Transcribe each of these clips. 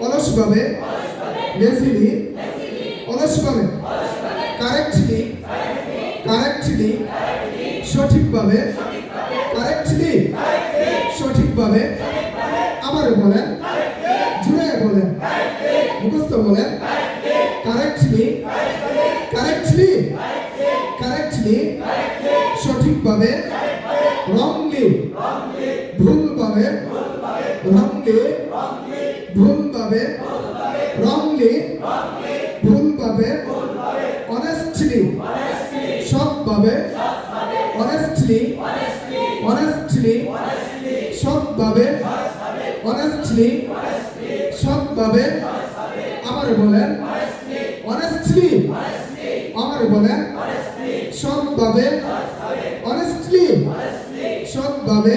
অলসভাবে, lazily, অলসভাবে, correctly, correctly, সঠিকভাবে, correctly, সঠিকভাবে, আবার বলেন, জুড়ে বলেন, মুখস্থ বলেন, কারেক্টলি, কারেক্টলি, কারেক্টলি, সঠিকভাবে, রংলি, ভুলভাবে, রংলি, ভুলভাবে, রংলি, ভুলভাবে, অনেস্টলি, সৎভাবে, অনেস্টলি, অনেস্টলি, সৎভাবে, অনেস্টলি, সৎভাবে, আবার বলেন, অনেস্টলি, আবার বলেন, সৎভাবে, অনেস্টলি, সৎভাবে,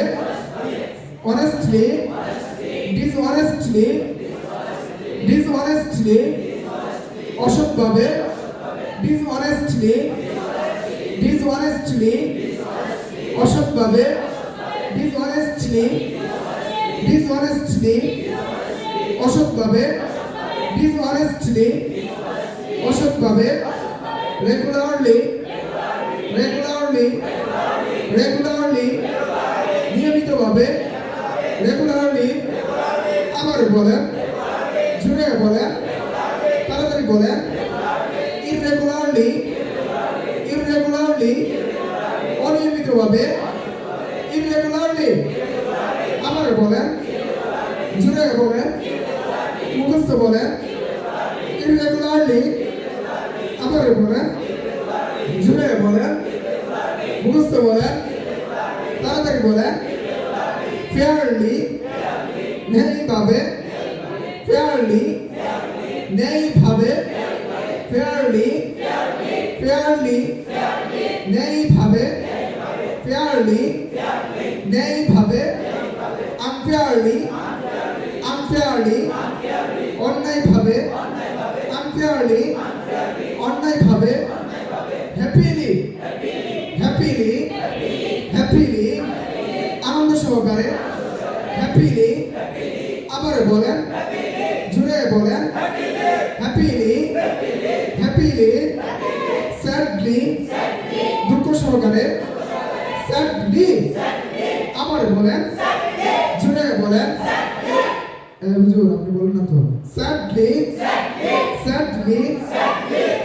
অনেস্টলি, ডিসঅনেস্টলি, ডিসঅনেস্টলি, অসৎভাবে, ডিসঅনেস্টলি, ডিসঅনেস্টলি, অসৎভাবে, ডিসঅনেস্টলি, ডিসঅনেস্টলি, অসৎভাবে, ডিসঅনেস্টলি, অসৎভাবে, রেগুলারলি, রেগুলারলি, রেগুলারলি, নিয়মিতভাবে, রেগুলারলি, আবার বলেন, জুড়ে বলেন, তাড়াতাড়ি বলেন, ইররেগুলারলি, ইররেগুলারলি, অনিয়মিতভাবে, ইররেগুলারলি, আবার বলেন, জুড়ে বলেন, মুখস্থ বলেন, ইররেগুলারলি, আবার বলেন, জুড়ে বলেন, মুখস্থ বলেন, তাড়াতাড়ি বলেন, ফেয়ারলি, ন্যায়ভাবে, ফেয়ারলি, ন্যায়ভাবে, ফেয়ারলি, ফেয়ারলি, ন্যায়ভাবে, ফেয়ারলি, ন্যায়ভাবে, আনফেয়ারলি, আনফেয়ারলি, অন্যায়ভাবে, আনফেয়ারলি, অন্যায়ভাবে, হ্যাপিলি, হ্যাপিলি, হ্যাপিলি, আনন্দ সহকারে, হ্যাপিলি, আবার বলেন, জুড়ে বলেন, হ্যাপিলি, হ্যাপিলি, স্যাডলি, দুঃখ সহকারে, স্যাডলি, আবার বলেন, জুড়ে বলেন, হুজুর আপনি বলুন না তো, sadly, sadly,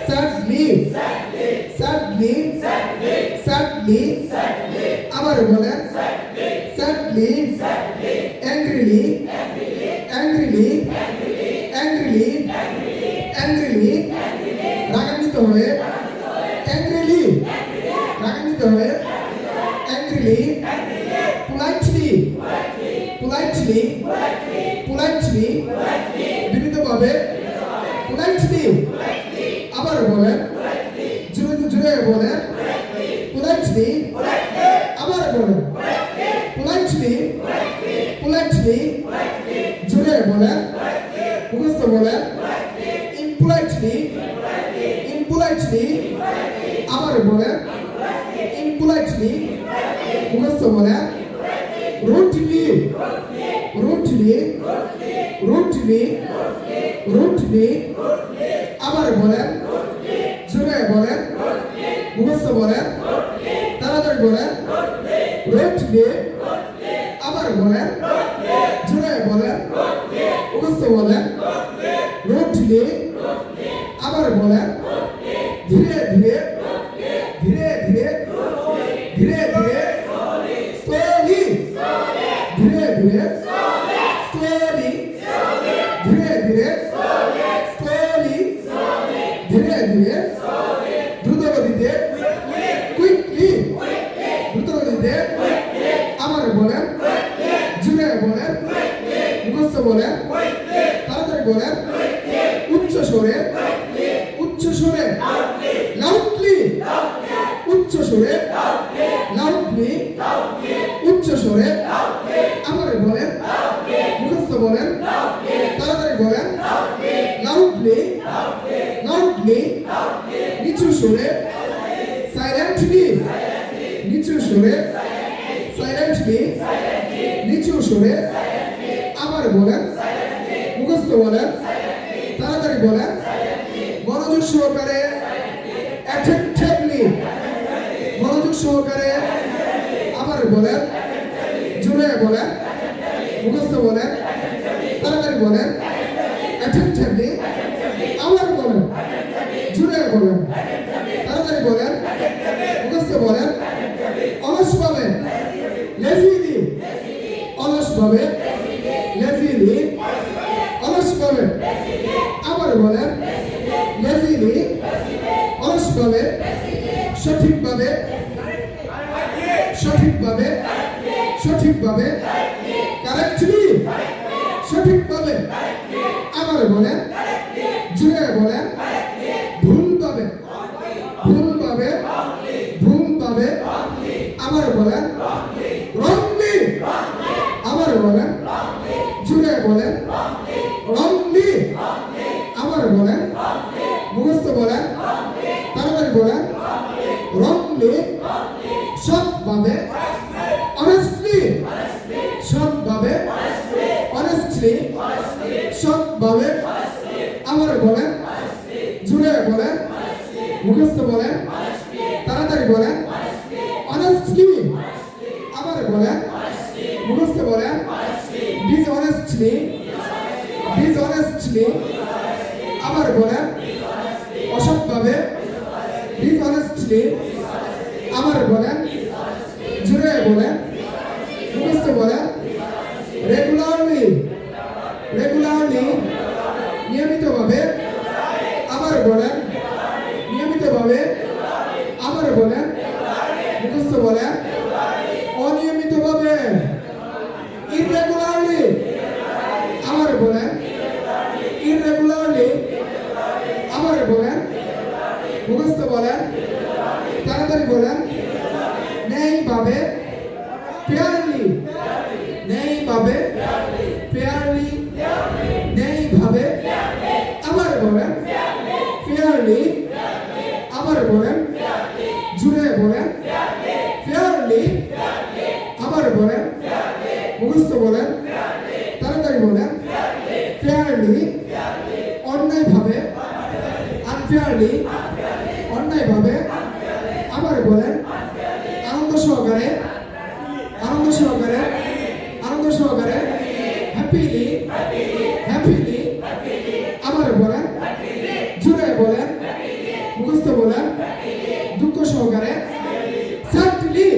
sadly, sadly, sadly, আবার বলেন, sadly, angrily, angrily, angrily, angrily, রাগান্বিত হয়ে, অ্যাংরিলি, রাগান্বিত হয়ে, অ্যাংরিলি, পোলাইটলি, পোলাইটলি, পোলাইটলি, বিনীতভাবে, পোলাইটলি, আবার বলেন, জুড়ে জুড়ে বলেন, পোলাইটলি, আবার বলেন, পোলাইটলি, পোলাইটলি, জুড়ে বলেন, মুখস্থ বলেন, ইমপোলাইটলি, ইমপোলাইটলি, আবার বলেন, ইমপোলাইটলি, মুখস্থ বলেন, রুটলি, রুটলি, রুটলি, রুটলি, আবার বলেন, জুড়ে বলেন, মুখস্থ বলেন, তাড়াতাড়ি বলেন, রুটলি, আবার বলেন, জুড়ে বলেন, মুখস্থ বলেন, রুটলি, আবার বলেন, ধীরে ধীরে, ধীরে ধীরে, ধীরে ধীরে, স্লোলি, ধীরে ধীরে, স্লোলি, ধীরে ধীরে, স্লোলি, ধীরে ধীরে, দ্রুতগতিতে, কুইকলি, দ্রুতগতিতে, আবার বলেন, জুড়ে বলেন, মুখস্থ বলেন, তাড়াতাড়ি বলেন, উচ্চ স্বরে, উচ্চ স্বরে, লাউডলি, উচ্চ স্বরে, লাউডলি, উচ্চ স্বরে, আবার বলেন, মুখস্থ বলেন, তাড়াতাড়ি বলেন, লাউডলি, লাউডলি, নিচু স্বরে, সাইলেন্টলি, নিচু স্বরে, সাইলেন্টলি, নিচু স্বরে, আবার বলেন, মুখস্থ বলেন, তাড়াতাড়ি বলেন, মনোযোগ সহকারে, attentively, মনোযোগ সহকারে, আবার বলেন, জুড়ে বলেন, মুখস্থ বলেন, তাড়াতাড়ি বলেন, attentively, আবার বলেন, জুড়ে বলেন, তাড়াতাড়ি বলেন, মুখস্থ বলেন, অলসভাবে, lazily, অলসভাবে, lazily, অলসভাবে, আবার বলেন, lazily, অলসভাবে, সঠিকভাবে, সঠিকভাবে, সঠিকভাবে, correctly, সঠিকভাবে, আবার বলেন, জুড়ে বলেন, ভুলভাবে, ভুলভাবে, ভুলভাবে, আবার বলেন, wrongly, আবার বলেন, জুড়ে বলেন, wrongly, আবার বলেন, মুখস্থ বলেন, তাড়াতাড়ি বলেন, wrongly, সৎভাবে, honestly, সৎভাবে, honestly, সৎভাবে, আবার বলেন, জুড়ে বলেন, মুখস্থ বলেন, তাড়াতাড়ি বলেন, honestly, আবার বলেন, মুখস্থ বলেন, dishonestly, dishonestly, আবার বলেন, অসৎভাবে, dishonestly, আবার বলেন, জুড়ে বলেন, মুখস্থ বলেন, regularly, regularly, নিয়মিতভাবে, আবার বলেন, নিয়মিতভাবে, আবার বলেন, মুখস্থ বলেন, অনিয়মিতভাবে, irregularly, আবার বলেন, irregularly, আবার বলেন, মুখস্থ বলেন, তাড়াতাড়ি বলেন, ন্যায়ভাবে, fairly, ন্যায়ভাবে, fairly, ন্যায়ভাবে, আবার বলেন, fairly, আবার বলেন, জুড়ে বলেন, fairly, আবার বলেন, মুখস্থ বলেন, তাড়াতাড়ি বলেন, fairly, অন্যায়ভাবে, unfairly, অন্যায়ভাবে, আবার বলেন, আনন্দ সহকারে, আনন্দ সহকারে, আনন্দ সহকারে, happily, happily, আবার বলেন, জুড়ে বলেন, মুখস্থ বলেন, দুঃখ সহকারে, sadly,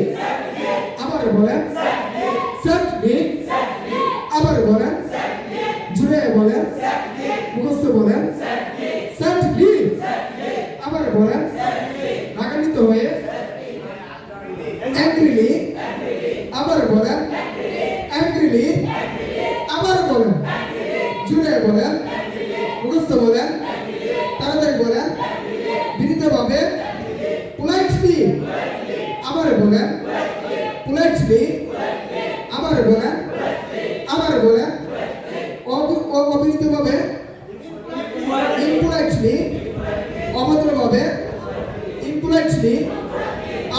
আবার বলেন, sadly, আবার বলেন, জুড়ে বলেন, মুখস্থ বলেন, sadly, আবার বলেন, রাগান্বিত হয়ে, angrily, আবার বলেন, angrily, আবার বলেন, জুড়ে বলেন, মুখস্থ বলেন, তাড়াতাড়ি বলেন, বিনীতভাবে, politely, আবার বলেন, politely, আবার বলেন, আবার বলেন, অবিনীতভাবে, impolitely, অভদ্রভাবে, impolitely,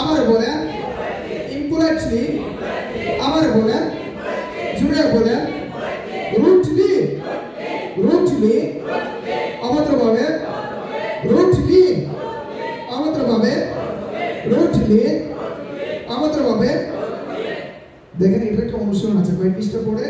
আবার বলেন, impolitely, আবার বলেন, জুড়ে বলেন, rudely, rudely, অভদ্রভাবে, rudely, অভদ্রভাবে, rudely, অভদ্রভাবে। দেখেন এটা একটা অনুশীলন আছে, কয়েক পৃষ্ঠা পড়ে